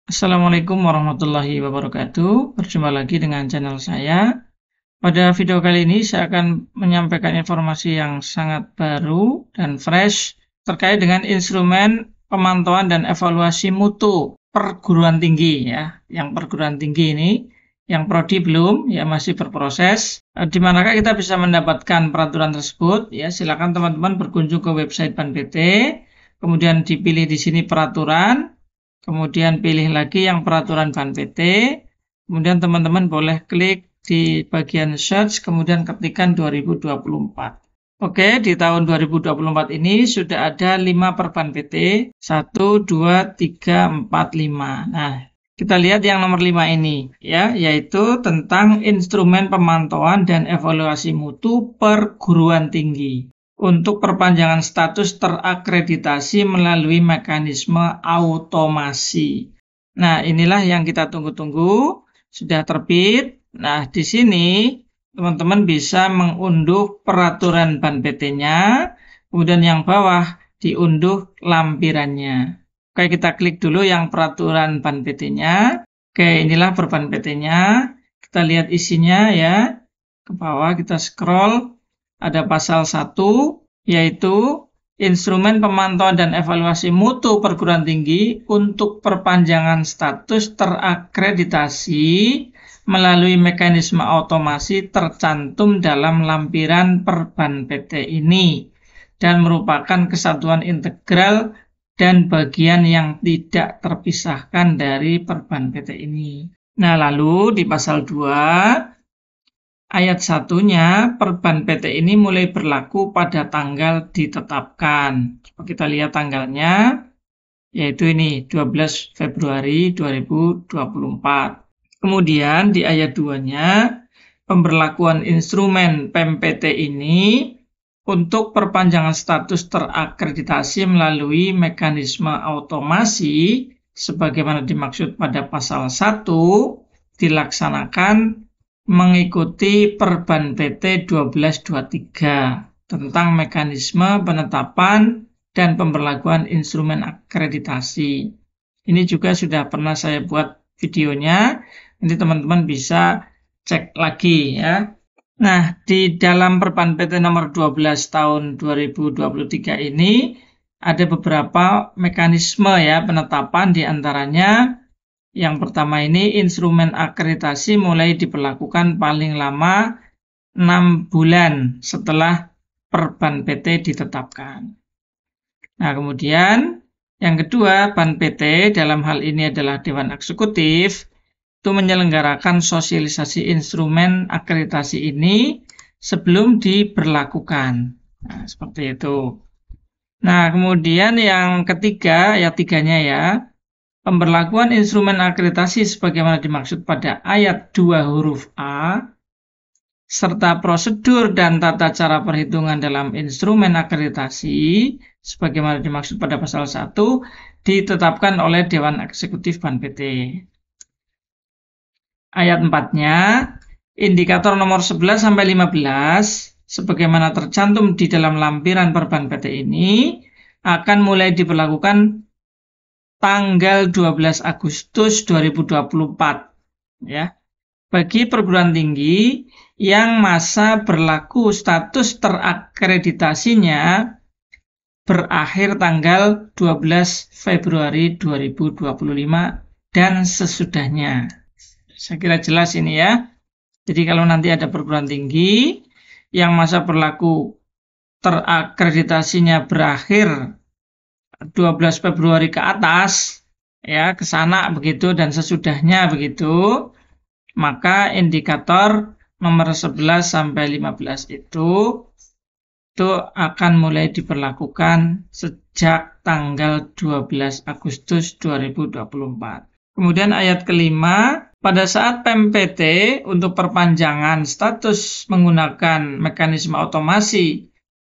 Assalamualaikum warahmatullahi wabarakatuh. Berjumpa lagi dengan channel saya. Pada video kali ini saya akan menyampaikan informasi yang sangat baru dan fresh terkait dengan instrumen pemantauan dan evaluasi mutu perguruan tinggi ya. Yang perguruan tinggi ini, yang prodi belum ya, masih berproses. Di manakah kita bisa mendapatkan peraturan tersebut? Ya, silakan teman-teman berkunjung ke website BanPT, kemudian dipilih di sini peraturan. Kemudian pilih lagi yang peraturan BanPT, kemudian teman-teman boleh klik di bagian search, kemudian ketikkan 2024. Oke, di tahun 2024 ini sudah ada 5 per BanPT, 1, 2, 3, 4, 5. Nah, kita lihat yang nomor 5 ini, ya, yaitu tentang instrumen pemantauan dan evaluasi mutu perguruan tinggi untuk perpanjangan status terakreditasi melalui mekanisme automasi. Nah, inilah yang kita tunggu-tunggu, sudah terbit. Nah, di sini teman-teman bisa mengunduh peraturan BanPT-nya, kemudian yang bawah diunduh lampirannya. Oke, kita klik dulu yang peraturan BanPT-nya. Oke, inilah per BanPT-nya. Kita lihat isinya ya. Ke bawah kita scroll. Ada pasal 1, yaitu instrumen pemantauan dan evaluasi mutu perguruan tinggi untuk perpanjangan status terakreditasi melalui mekanisme automasi tercantum dalam lampiran per BanPT ini dan merupakan kesatuan integral dan bagian yang tidak terpisahkan dari per BanPT ini. Nah, lalu di pasal 2 ayat 1-nya, per BanPT ini mulai berlaku pada tanggal ditetapkan. Coba kita lihat tanggalnya, yaitu ini 12 Februari 2024. Kemudian di ayat 2-nya, pemberlakuan instrumen PMPT ini untuk perpanjangan status terakreditasi melalui mekanisme automasi sebagaimana dimaksud pada pasal 1 dilaksanakan mengikuti per BanPT 1223 tentang mekanisme penetapan dan pemberlakuan instrumen akreditasi. Ini juga sudah pernah saya buat videonya, nanti teman-teman bisa cek lagi ya. Nah, di dalam per BanPT nomor 12 tahun 2023 ini ada beberapa mekanisme ya penetapan, diantaranya yang pertama ini instrumen akreditasi mulai diberlakukan paling lama 6 bulan setelah per BanPT ditetapkan. Nah, kemudian yang kedua, BanPT dalam hal ini adalah Dewan Eksekutif itu menyelenggarakan sosialisasi instrumen akreditasi ini sebelum diberlakukan. Nah, seperti itu. Nah, kemudian yang ketiga, ayat 3-nya ya, pemberlakuan instrumen akreditasi sebagaimana dimaksud pada ayat 2 huruf A, serta prosedur dan tata cara perhitungan dalam instrumen akreditasi sebagaimana dimaksud pada pasal 1 ditetapkan oleh Dewan Eksekutif BanPT. Ayat 4-nya, indikator nomor 11-15 sebagaimana tercantum di dalam lampiran per BanPT ini akan mulai diberlakukan tanggal 12 Agustus 2024 ya. Bagi perguruan tinggi yang masa berlaku status terakreditasinya berakhir tanggal 12 Februari 2025 dan sesudahnya. Saya kira jelas ini ya. Jadi kalau nanti ada perguruan tinggi yang masa berlaku terakreditasinya berakhir 12 Februari ke atas, ya, ke sana begitu dan sesudahnya begitu, maka indikator nomor 11-15 itu akan mulai diberlakukan sejak tanggal 12 Agustus 2024. Kemudian ayat kelima, pada saat PMPT untuk perpanjangan status menggunakan mekanisme otomasi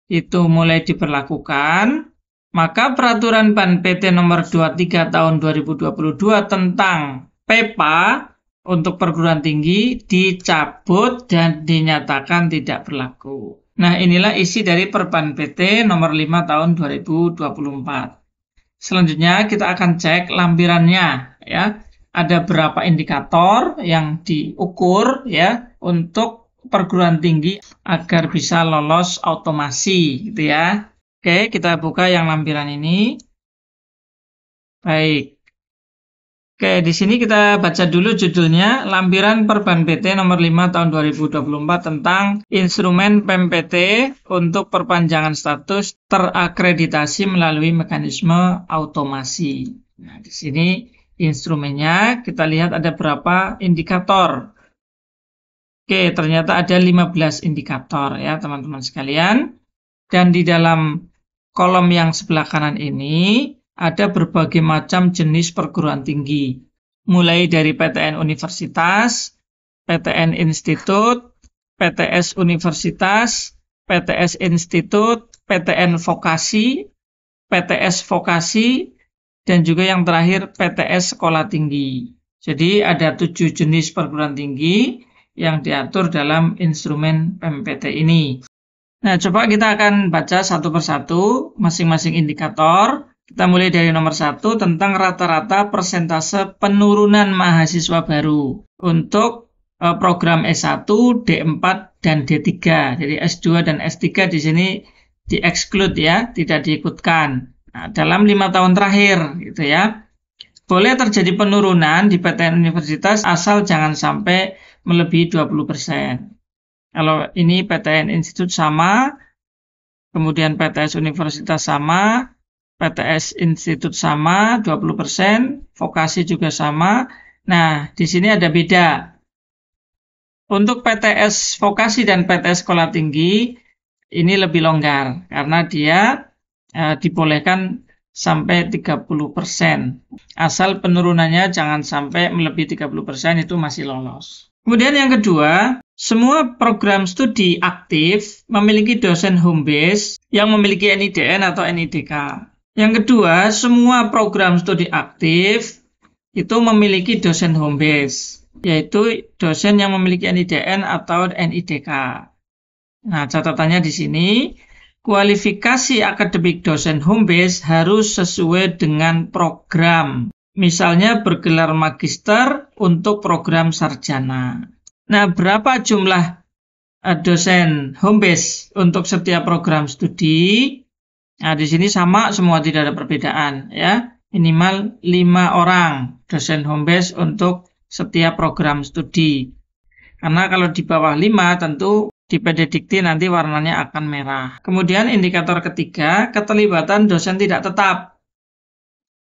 itu mulai diberlakukan, maka peraturan BanPT nomor 23 tahun 2022 tentang PEPA untuk perguruan tinggi dicabut dan dinyatakan tidak berlaku. Nah, inilah isi dari per BanPT nomor 5 tahun 2024. Selanjutnya kita akan cek lampirannya. ya. Ada berapa indikator yang diukur ya untuk perguruan tinggi agar bisa lolos automasi gitu ya. Oke, kita buka yang lampiran ini. Baik. Oke, di sini kita baca dulu judulnya, Lampiran Perban PT nomor 5 tahun 2024 tentang instrumen PEM-PT untuk perpanjangan status terakreditasi melalui mekanisme automasi. Nah, di sini instrumennya kita lihat ada berapa indikator. Oke, ternyata ada 15 indikator ya, teman-teman sekalian. Dan di dalam kolom yang sebelah kanan ini ada berbagai macam jenis perguruan tinggi, mulai dari PTN Universitas, PTN Institut, PTS Universitas, PTS Institut, PTN Vokasi, PTS Vokasi, dan juga yang terakhir PTS Sekolah Tinggi. Jadi ada 7 jenis perguruan tinggi yang diatur dalam instrumen PEM-PT ini. Nah, coba kita akan baca satu persatu masing-masing indikator. Kita mulai dari nomor 1 tentang rata-rata persentase penurunan mahasiswa baru untuk program S1, D4, dan D3. Jadi S2 dan S3 di sini di-exclude ya, tidak diikutkan. Nah, dalam 5 tahun terakhir gitu ya. Boleh terjadi penurunan di PTN Universitas asal jangan sampai melebihi 20%. Kalau ini PTN Institut sama, kemudian PTS Universitas sama, PTS Institut sama 20%, vokasi juga sama. Nah, di sini ada beda. Untuk PTS vokasi dan PTS sekolah tinggi ini lebih longgar karena dia dibolehkan sampai 30%. Asal penurunannya jangan sampai melebihi 30%, itu masih lolos. Kemudian yang kedua, semua program studi aktif memiliki dosen home base yang memiliki NIDN atau NIDK. Yang kedua, semua program studi aktif itu memiliki dosen home base, yaitu dosen yang memiliki NIDN atau NIDK. Nah, catatannya di sini, kualifikasi akademik dosen home base harus sesuai dengan program. Misalnya bergelar magister untuk program sarjana. Nah, berapa jumlah dosen home base untuk setiap program studi? Nah, di sini sama semua, tidak ada perbedaan ya. Minimal 5 orang dosen home base untuk setiap program studi. Karena kalau di bawah 5 tentu di PD Dikti nanti warnanya akan merah. Kemudian indikator ketiga, keterlibatan dosen tidak tetap.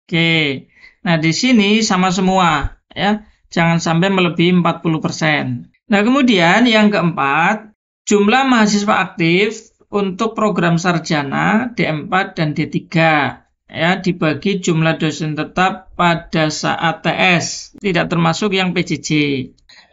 Oke. Nah, di sini sama semua ya. Jangan sampai melebihi 40%. Nah, kemudian yang keempat, jumlah mahasiswa aktif untuk program sarjana D4 dan D3 ya, dibagi jumlah dosen tetap pada saat TS, tidak termasuk yang PJJ.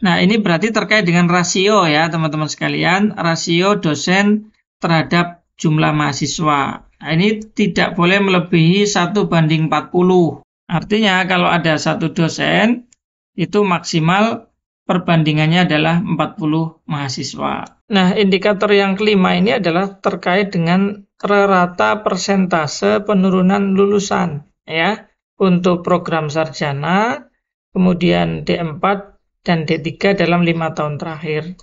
Nah, ini berarti terkait dengan rasio ya, teman-teman sekalian, rasio dosen terhadap jumlah mahasiswa. Nah, ini tidak boleh melebihi 1:40. Artinya kalau ada satu dosen, itu maksimal perbandingannya adalah 40 mahasiswa. Nah, indikator yang kelima ini adalah terkait dengan rata persentase penurunan lulusan ya untuk program sarjana, kemudian D4 dan D3 dalam 5 tahun terakhir.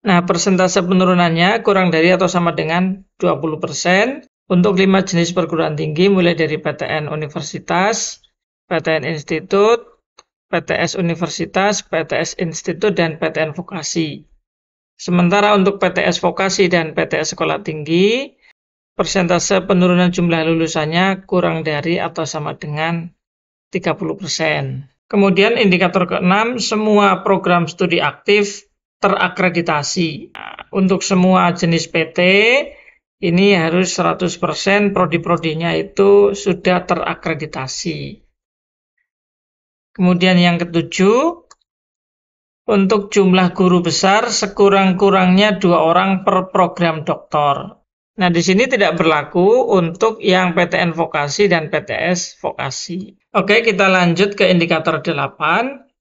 Nah, persentase penurunannya kurang dari atau sama dengan 20% untuk 5 jenis perguruan tinggi mulai dari PTN Universitas, PTN Institut, PTS Universitas, PTS Institut, dan PTN Vokasi. Sementara untuk PTS Vokasi dan PTS Sekolah Tinggi, persentase penurunan jumlah lulusannya kurang dari atau sama dengan 30%. Kemudian indikator ke-6, semua program studi aktif terakreditasi. Nah, untuk semua jenis PT, ini harus 100% prodi-prodinya itu sudah terakreditasi. Kemudian yang ketujuh, untuk jumlah guru besar sekurang-kurangnya 2 orang per program doktor. Nah, di sini tidak berlaku untuk yang PTN Vokasi dan PTS Vokasi. Oke, kita lanjut ke indikator 8.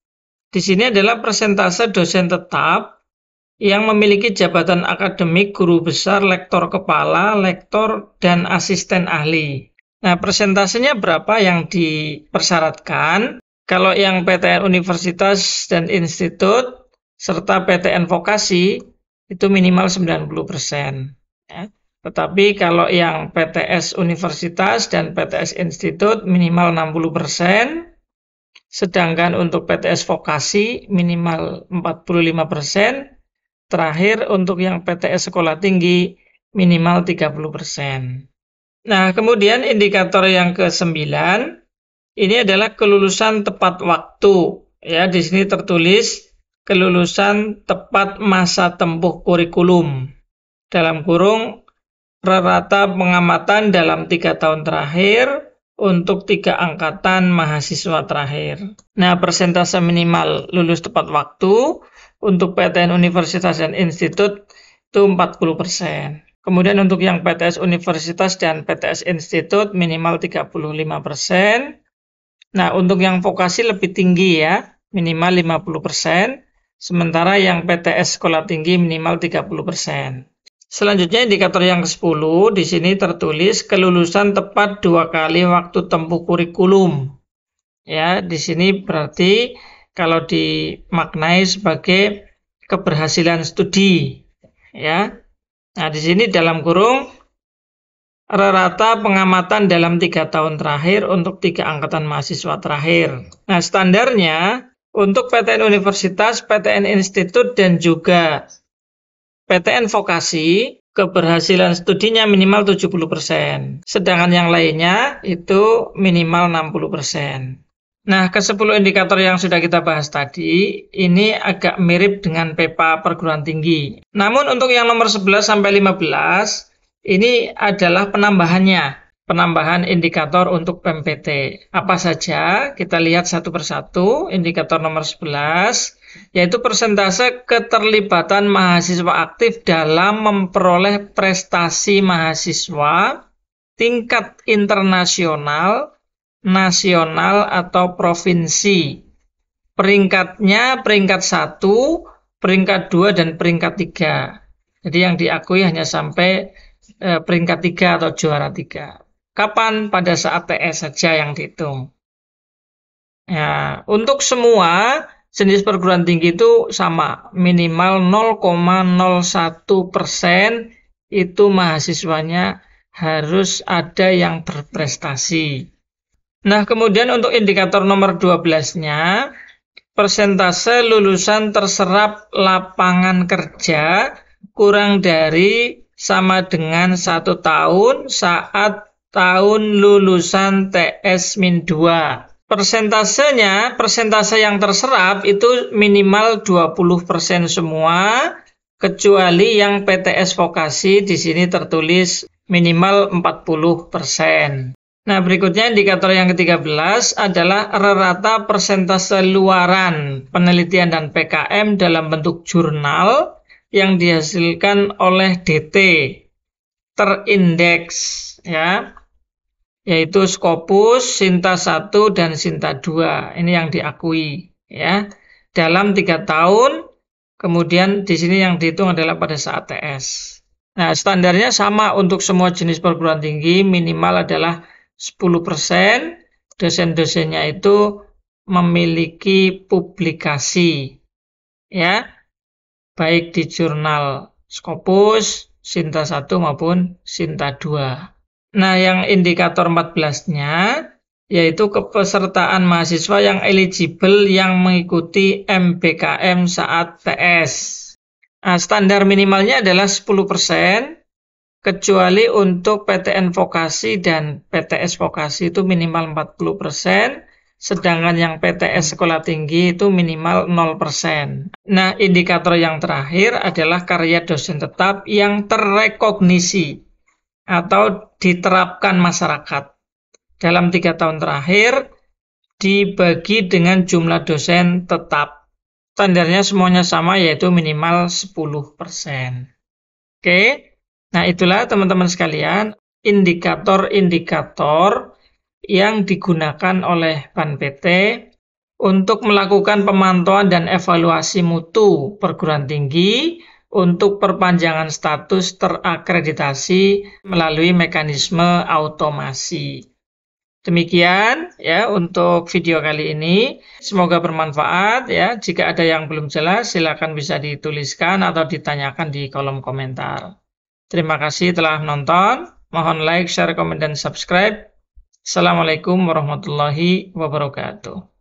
Di sini adalah persentase dosen tetap yang memiliki jabatan akademik guru besar, lektor kepala, lektor, dan asisten ahli. Nah, persentasenya berapa yang dipersyaratkan? Kalau yang PTN Universitas dan Institut serta PTN Vokasi itu minimal 90%. Ya. Tetapi kalau yang PTS Universitas dan PTS Institut minimal 60%, sedangkan untuk PTS Vokasi minimal 45%, terakhir untuk yang PTS Sekolah Tinggi minimal 30%. Nah, kemudian indikator yang ke-9, ini adalah kelulusan tepat waktu. Ya, di sini tertulis kelulusan tepat masa tempuh kurikulum. Dalam kurung, rata pengamatan dalam 3 tahun terakhir untuk 3 angkatan mahasiswa terakhir. Nah, persentase minimal lulus tepat waktu untuk PTN Universitas dan Institut itu 40%. Kemudian untuk yang PTS Universitas dan PTS Institut minimal 35%. Nah, untuk yang vokasi lebih tinggi ya, minimal 50%. Sementara yang PTS Sekolah Tinggi minimal 30%. Selanjutnya indikator yang ke-10, di sini tertulis kelulusan tepat 2 kali waktu tempuh kurikulum. Ya, di sini berarti kalau dimaknai sebagai keberhasilan studi. Ya. Nah, di sini dalam kurung rata pengamatan dalam 3 tahun terakhir untuk 3 angkatan mahasiswa terakhir. Nah, standarnya untuk PTN Universitas, PTN Institut, dan juga PTN Vokasi, keberhasilan studinya minimal 70%. Sedangkan yang lainnya itu minimal 60%. Nah, ke-10 indikator yang sudah kita bahas tadi, ini agak mirip dengan PEPA perguruan tinggi. Namun untuk yang nomor 11 sampai 15, ini adalah penambahannya. Penambahan indikator untuk PMPT. Apa saja? Kita lihat satu persatu. Indikator nomor 11, yaitu persentase keterlibatan mahasiswa aktif dalam memperoleh prestasi mahasiswa tingkat internasional, nasional, atau provinsi. Peringkatnya peringkat 1, peringkat 2, dan peringkat 3. Jadi yang diakui hanya sampai peringkat 3 atau juara 3. Kapan? Pada saat TS saja yang dihitung. Ya, untuk semua jenis perguruan tinggi itu sama, minimal 0,01% itu mahasiswanya harus ada yang berprestasi. Nah, kemudian untuk indikator nomor 12-nya, persentase lulusan terserap lapangan kerja kurang dari sama dengan 1 tahun saat tahun lulusan TS-2. Persentasenya, persentase yang terserap itu minimal 20% semua, kecuali yang PTS Vokasi di sini tertulis minimal 40%. Nah, berikutnya indikator yang ke-13 adalah rata persentase luaran penelitian dan PKM dalam bentuk jurnal yang dihasilkan oleh DT terindeks, ya, yaitu Scopus, Sinta 1, dan Sinta 2. Ini yang diakui, ya, dalam 3 tahun. Kemudian di sini yang dihitung adalah pada saat TS. Nah, standarnya sama untuk semua jenis perguruan tinggi, minimal adalah 10%. Dosen-dosennya itu memiliki publikasi, ya, baik di jurnal Scopus, Sinta 1 maupun Sinta 2. Nah, yang indikator 14-nya yaitu kepesertaan mahasiswa yang eligible yang mengikuti MBKM saat TS. Nah, standar minimalnya adalah 10%, kecuali untuk PTN Vokasi dan PTS Vokasi itu minimal 40%, sedangkan yang PTS Sekolah Tinggi itu minimal 0%. Nah, indikator yang terakhir adalah karya dosen tetap yang terrekognisi atau diterapkan masyarakat. Dalam 3 tahun terakhir dibagi dengan jumlah dosen tetap. Standarnya semuanya sama, yaitu minimal 10%. Oke, nah itulah teman-teman sekalian indikator-indikator yang digunakan oleh BAN-PT untuk melakukan pemantauan dan evaluasi mutu perguruan tinggi untuk perpanjangan status terakreditasi melalui mekanisme automasi. Demikian ya untuk video kali ini. Semoga bermanfaat ya. Jika ada yang belum jelas, silakan bisa dituliskan atau ditanyakan di kolom komentar. Terima kasih telah menonton. Mohon like, share, komen, dan subscribe. Assalamualaikum warahmatullahi wabarakatuh.